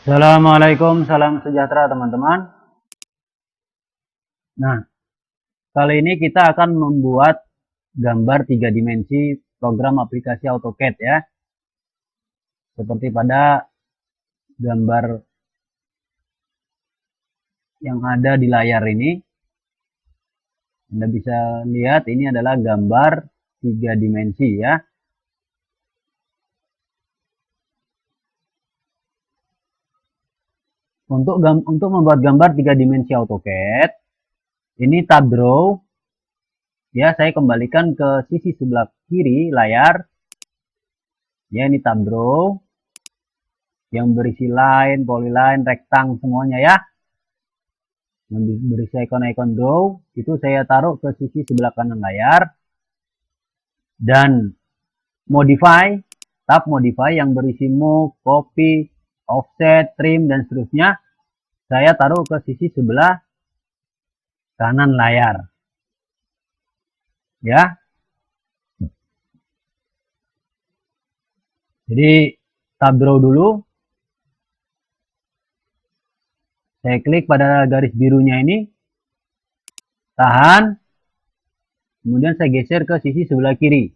Assalamualaikum, salam sejahtera teman-teman. Nah, kali ini kita akan membuat gambar 3 dimensi program aplikasi AutoCAD ya. Seperti pada gambar yang ada di layar ini. Anda bisa lihat ini adalah gambar 3 dimensi ya. Untuk membuat gambar 3 dimensi AutoCAD, ini tab draw. Ya, saya kembalikan ke sisi sebelah kiri layar. Ya, ini tab draw yang berisi line, polyline, rektang semuanya ya. Yang berisi ikon-ikon draw itu saya taruh ke sisi sebelah kanan layar. Dan modify, tab modify yang berisi move, copy, offset, trim dan seterusnya saya taruh ke sisi sebelah kanan layar. Ya. Jadi tab draw dulu. Saya klik pada garis birunya ini. Tahan. Kemudian saya geser ke sisi sebelah kiri.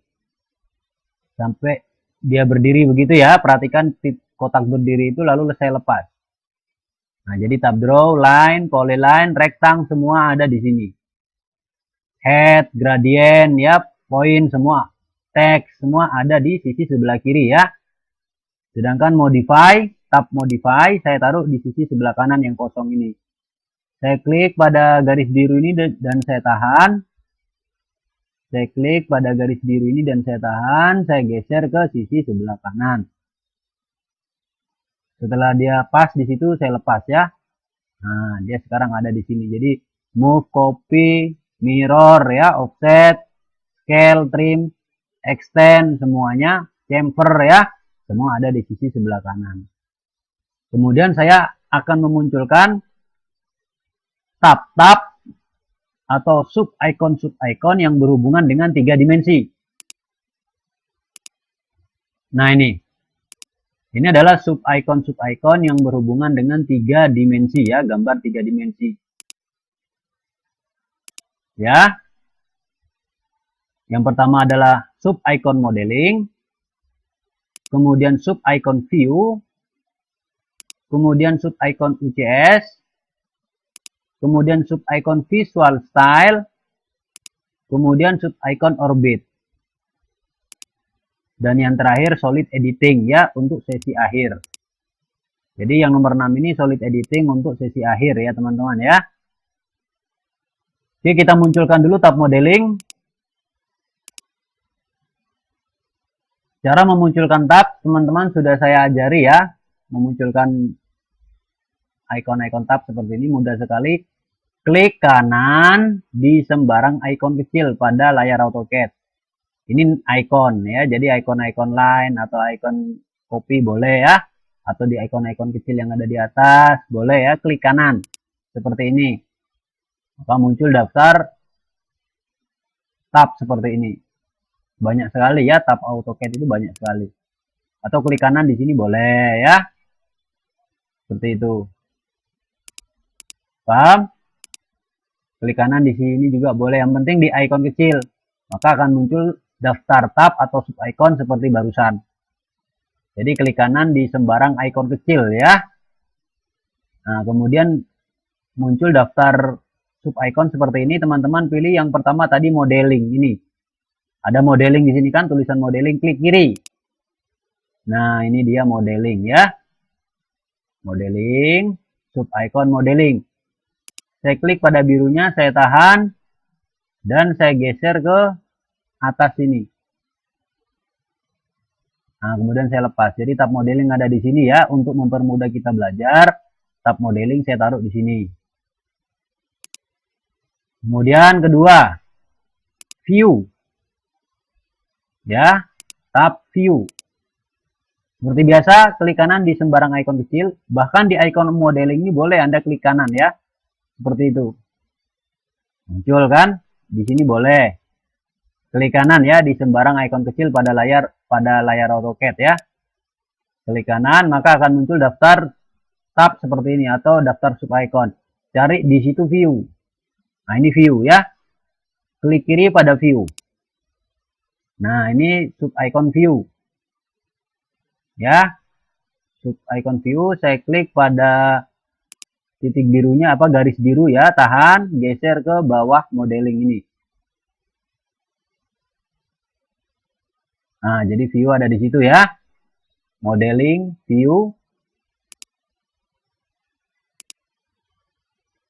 Sampai dia berdiri begitu ya. Perhatikan kotak berdiri itu lalu saya lepas. Nah, jadi tab draw, line, polyline, rektang semua ada di sini. Head, gradient, ya, point semua. Text semua ada di sisi sebelah kiri ya. Sedangkan modify, tab modify saya taruh di sisi sebelah kanan yang kosong ini. Saya klik pada garis biru ini dan saya tahan. Saya klik pada garis biru ini dan saya tahan. Saya geser ke sisi sebelah kanan. Setelah dia pas di situ saya lepas ya. Nah, dia sekarang ada di sini. Jadi move, copy, mirror ya, offset, scale, trim, extend semuanya, chamfer ya, semua ada di sisi sebelah kanan. Kemudian saya akan memunculkan tab-tab atau sub icon yang berhubungan dengan 3 dimensi. Nah, ini adalah sub icon yang berhubungan dengan 3 dimensi ya, gambar 3 dimensi. Ya. Yang pertama adalah sub icon modeling, kemudian sub icon view, kemudian sub icon UCS, kemudian sub icon visual style, kemudian sub icon orbit. Dan yang terakhir solid editing ya untuk sesi akhir. Jadi yang nomor 6 ini solid editing untuk sesi akhir ya teman-teman ya. Oke, kita munculkan dulu tab modeling. Cara memunculkan tab teman-teman sudah saya ajari ya. Memunculkan icon-icon tab seperti ini mudah sekali. Klik kanan di sembarang icon kecil pada layar AutoCAD. Ini icon ya, jadi icon-icon line atau icon copy boleh ya. Atau di icon-icon kecil yang ada di atas, boleh ya, klik kanan. Seperti ini. Maka muncul daftar tab seperti ini. Banyak sekali ya, tab AutoCAD itu banyak sekali. Atau klik kanan di sini boleh ya. Seperti itu. Paham? Klik kanan di sini juga boleh, yang penting di icon kecil. Maka akan muncul daftar tab atau sub icon seperti barusan. Jadi klik kanan di sembarang icon kecil ya. Nah, kemudian muncul daftar sub icon seperti ini, teman-teman pilih yang pertama tadi modeling ini. Ada modeling di sini kan, tulisan modeling, klik kiri. Nah, ini dia modeling ya. Modeling, sub icon modeling. Saya klik pada birunya, saya tahan dan saya geser ke atas sini. Nah, kemudian saya lepas. Jadi tab modeling ada di sini ya. Untuk mempermudah kita belajar, tab modeling saya taruh di sini. Kemudian kedua, view. Ya, tab view. Seperti biasa, klik kanan di sembarang icon kecil. Bahkan di icon modeling ini boleh Anda klik kanan ya. Seperti itu. Muncul kan? Di sini boleh. Klik kanan ya di sembarang icon kecil pada layar AutoCAD ya. Klik kanan, maka akan muncul daftar tab seperti ini atau daftar sub icon. Cari di situ view. Nah, ini view ya. Klik kiri pada view. Nah, ini sub icon view. Ya. Sub icon view, saya klik pada titik birunya apa garis biru ya, tahan, geser ke bawah modeling ini. Nah, jadi view ada di situ ya. Modeling, view.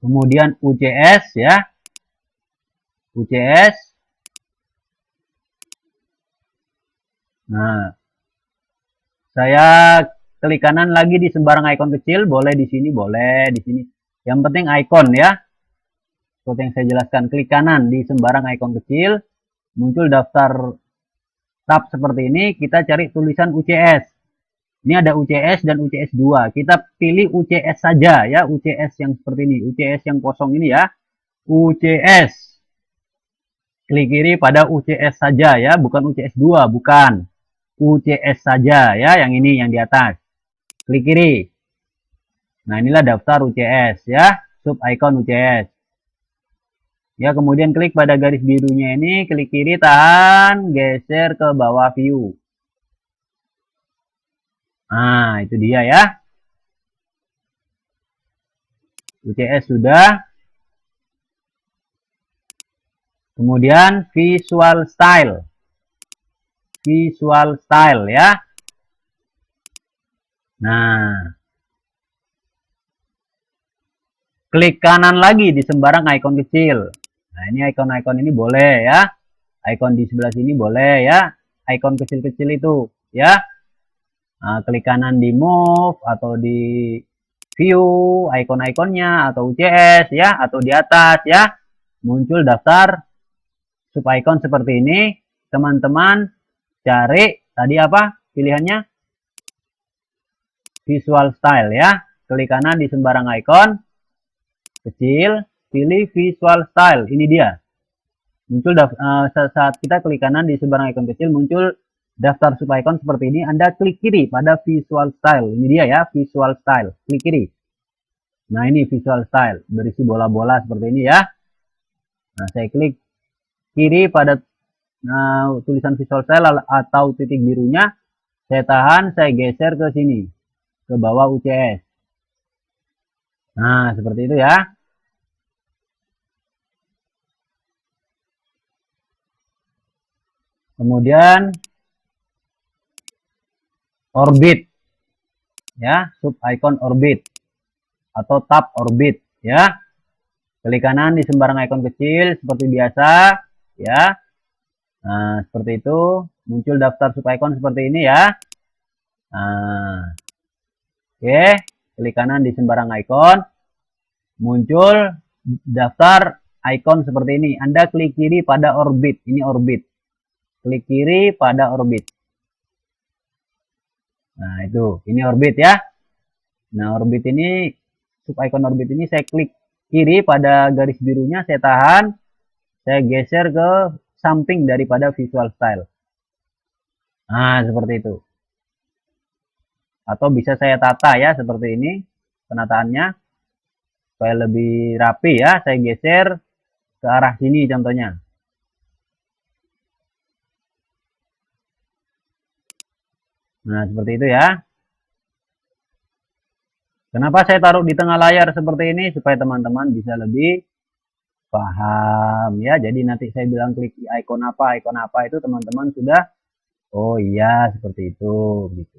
Kemudian UCS ya. UCS. Nah, saya klik kanan lagi di sembarang icon kecil, boleh di sini, boleh di sini. Yang penting icon ya. Seperti yang saya jelaskan, klik kanan di sembarang icon kecil, muncul daftar tab seperti ini, kita cari tulisan UCS. Ini ada UCS dan UCS 2. Kita pilih UCS saja ya, UCS yang seperti ini, UCS yang kosong ini ya. UCS. Klik kiri pada UCS saja ya, bukan UCS 2, bukan. UCS saja ya, yang ini yang di atas. Klik kiri. Nah, inilah daftar UCS ya, sub icon UCS. Ya, kemudian klik pada garis birunya ini, klik kiri, tahan, geser ke bawah view. Nah, itu dia ya. UCS sudah. Kemudian visual style. Visual style ya. Nah. Klik kanan lagi di sembarang icon kecil. Nah, ini icon-icon ini boleh ya. Icon di sebelah sini boleh ya. Icon kecil-kecil itu ya. Nah, klik kanan di move atau di view icon-iconnya atau UCS ya, atau di atas ya, muncul daftar sub icon seperti ini. Teman-teman cari tadi apa pilihannya? Visual style ya. Klik kanan di sembarang icon kecil, pilih visual style. Ini dia. Muncul saat kita klik kanan di sembarang icon kecil, muncul daftar sub icon seperti ini. Anda klik kiri pada visual style. Ini dia ya, visual style. Klik kiri. Nah, ini visual style. Berisi bola-bola seperti ini ya. Nah, saya klik kiri pada tulisan visual style atau titik birunya. Saya tahan, saya geser ke sini. Ke bawah UCS. Nah, seperti itu ya. Kemudian orbit ya, sub icon orbit atau tab orbit ya. Klik kanan di sembarang icon kecil seperti biasa ya. Nah, seperti itu, muncul daftar sub icon seperti ini ya. Nah, oke, klik kanan di sembarang icon, muncul daftar icon seperti ini. Anda klik kiri pada orbit, ini orbit. Klik kiri pada orbit. Nah, itu, ini orbit ya. Nah, orbit ini, sub icon orbit ini saya klik kiri pada garis birunya, saya tahan, saya geser ke samping daripada visual style. Nah, seperti itu. Atau bisa saya tata ya, seperti ini penataannya. Supaya lebih rapi ya, saya geser ke arah sini contohnya. Nah, seperti itu ya. Kenapa saya taruh di tengah layar seperti ini? Supaya teman-teman bisa lebih paham ya. Jadi nanti saya bilang klik icon apa itu teman-teman sudah, oh iya seperti itu gitu.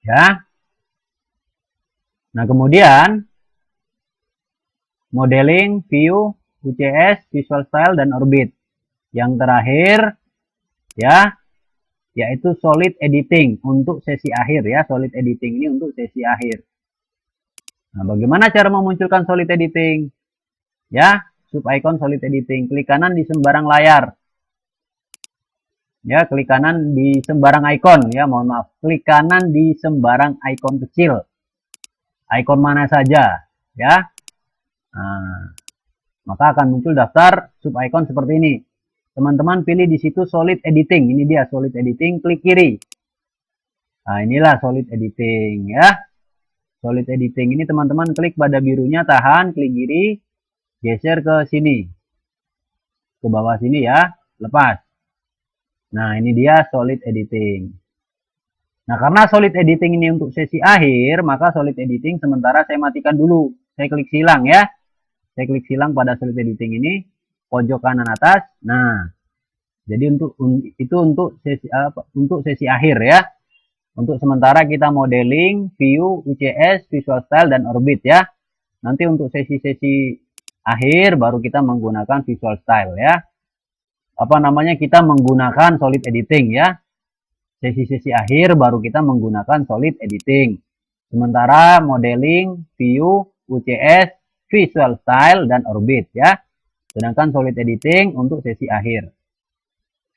Ya. Nah, kemudian modeling, view, UCS, visual style, dan orbit. Yang terakhir ya, yaitu solid editing untuk sesi akhir ya. Solid editing ini untuk sesi akhir. Nah, bagaimana cara memunculkan solid editing? Ya, sub icon solid editing. Klik kanan di sembarang layar. Ya, klik kanan di sembarang icon ya, mohon maaf. Klik kanan di sembarang icon kecil. Icon mana saja ya. Nah, maka akan muncul daftar sub icon seperti ini. Teman-teman pilih di situ solid editing. Ini dia solid editing, klik kiri. Nah, inilah solid editing ya. Solid editing ini teman-teman klik pada birunya, tahan, klik kiri, geser ke sini. Ke bawah sini ya, lepas. Nah, ini dia solid editing. Nah, karena solid editing ini untuk sesi akhir, maka solid editing sementara saya matikan dulu. Saya klik silang ya. Saya klik silang pada solid editing ini, pojok kanan atas. Nah, jadi untuk sesi akhir ya. Untuk sementara kita modeling, view, UCS, visual style, dan orbit ya. Nanti untuk sesi-sesi akhir baru kita menggunakan visual style ya. Apa namanya, kita menggunakan solid editing ya. Sesi-sesi akhir baru kita menggunakan solid editing. Sementara modeling, view, UCS, visual style, dan orbit ya. Sedangkan solid editing untuk sesi akhir.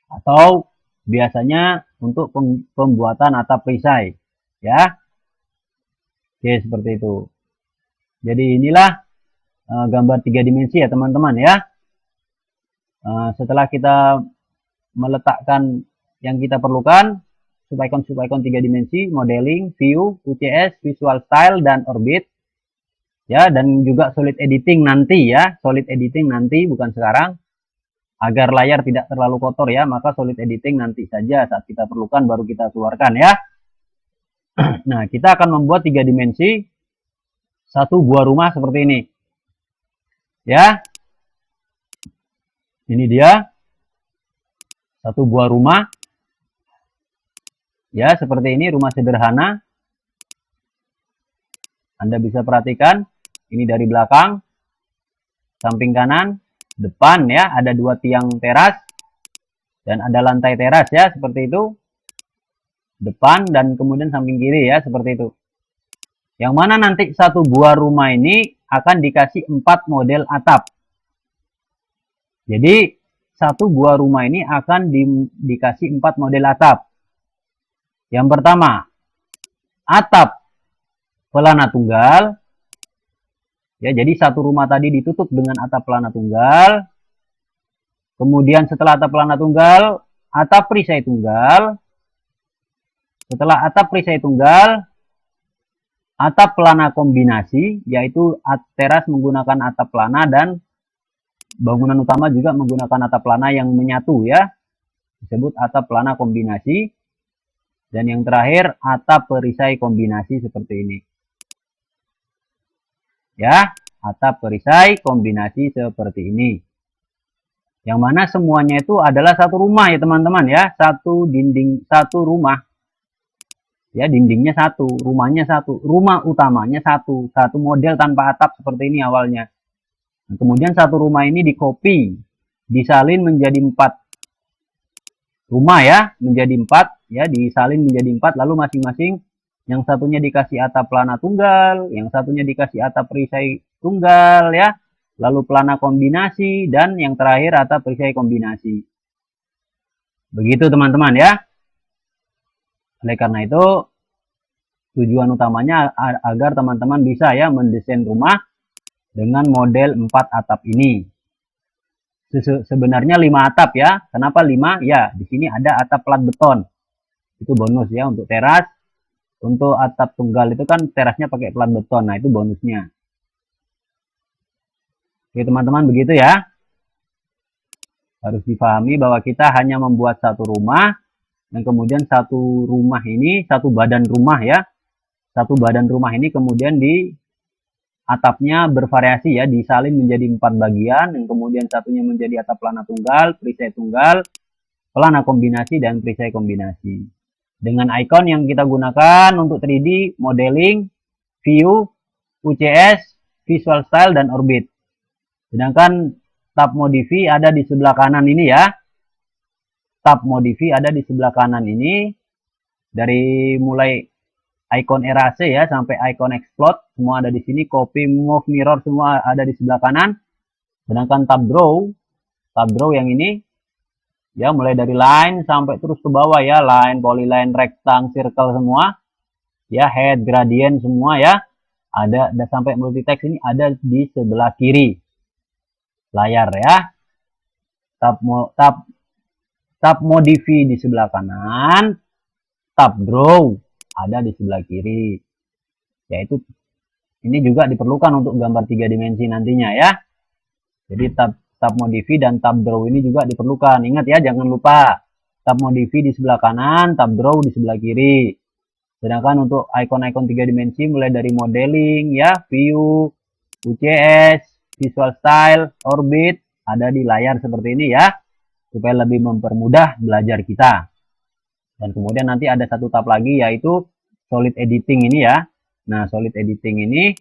Atau biasanya untuk pembuatan atap perisai ya. Oke, seperti itu. Jadi inilah gambar 3 dimensi ya teman-teman ya. Setelah kita meletakkan yang kita perlukan, sub-icon 3 dimensi, modeling, view, UCS, visual style, dan orbit ya, dan juga solid editing nanti ya. Solid editing nanti, bukan sekarang, agar layar tidak terlalu kotor ya, maka solid editing nanti saja saat kita perlukan baru kita keluarkan ya. Nah, kita akan membuat 3 dimensi satu buah rumah seperti ini ya. Ini dia satu buah rumah ya, seperti ini, rumah sederhana. Anda bisa perhatikan ini dari belakang, samping kanan, depan ya, ada 2 tiang teras dan ada lantai teras ya, seperti itu. Depan dan kemudian samping kiri ya, seperti itu. Yang mana nanti satu buah rumah ini akan dikasih 4 model atap. Jadi satu buah rumah ini akan dikasih 4 model atap. Yang pertama, atap pelana tunggal. Ya, jadi satu rumah tadi ditutup dengan atap pelana tunggal. Kemudian setelah atap pelana tunggal, atap perisai tunggal. Setelah atap perisai tunggal, atap pelana kombinasi, yaitu teras menggunakan atap pelana dan bangunan utama juga menggunakan atap pelana yang menyatu ya. Disebut atap pelana kombinasi. Dan yang terakhir, atap perisai kombinasi seperti ini. Ya, atap perisai kombinasi seperti ini. Yang mana semuanya itu adalah satu rumah ya teman-teman ya. Satu dinding, satu rumah. Ya, dindingnya satu, rumahnya satu, rumah utamanya satu. Satu model tanpa atap seperti ini awalnya. Nah, kemudian satu rumah ini dikopi, disalin menjadi 4 rumah ya. Menjadi 4 ya, disalin menjadi 4. Lalu masing-masing yang satunya dikasih atap pelana tunggal, yang satunya dikasih atap perisai tunggal ya, lalu pelana kombinasi, dan yang terakhir atap perisai kombinasi. Begitu teman-teman ya. Oleh karena itu tujuan utamanya agar teman-teman bisa ya mendesain rumah dengan model 4 atap ini. Sebenarnya 5 atap ya. Kenapa 5? Ya, di sini ada atap plat beton. Itu bonus ya untuk teras. Untuk atap tunggal itu kan terasnya pakai plat beton. Nah, itu bonusnya. Oke, teman-teman, begitu ya. Harus dipahami bahwa kita hanya membuat satu rumah. Dan kemudian satu rumah ini, satu badan rumah ya. Satu badan rumah ini kemudian di atapnya bervariasi ya. Disalin menjadi 4 bagian. Dan kemudian satunya menjadi atap pelana tunggal, perisai tunggal, pelana kombinasi, dan perisai kombinasi. Dengan icon yang kita gunakan untuk 3D, modeling, view, UCS, visual style, dan orbit. Sedangkan tab modify ada di sebelah kanan ini ya. Tab modify ada di sebelah kanan ini. Dari mulai icon erase ya sampai icon explode, semua ada di sini. Copy, move, mirror, semua ada di sebelah kanan. Sedangkan tab draw yang ini ya, mulai dari line sampai terus ke bawah ya, line, polyline, rectangle, circle semua ya, head, gradient semua ya, ada sampai multitext ini ada di sebelah kiri layar ya. Tab modify di sebelah kanan, tab draw ada di sebelah kiri. Yaitu ini juga diperlukan untuk gambar 3 dimensi nantinya ya. Jadi tab modify dan tab draw ini juga diperlukan. Ingat ya, jangan lupa tab modify di sebelah kanan, tab draw di sebelah kiri. Sedangkan untuk icon-icon 3 dimensi mulai dari modeling ya, view, UCS, visual style, orbit ada di layar seperti ini ya, supaya lebih mempermudah belajar kita. Dan kemudian nanti ada satu tab lagi yaitu solid editing ini ya. Nah, solid editing ini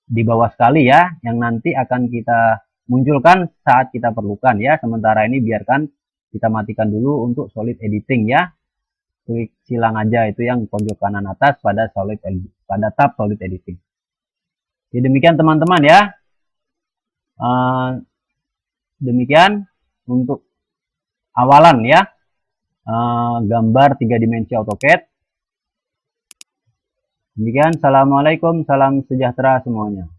di bawah sekali ya, yang nanti akan kita munculkan saat kita perlukan ya. Sementara ini biarkan kita matikan dulu untuk solid editing ya. Klik silang aja itu yang pojok kanan atas pada tab solid editing. Jadi demikian teman-teman ya. Demikian untuk awalan ya. Gambar 3 dimensi AutoCAD. Demikian, assalamualaikum, salam sejahtera semuanya.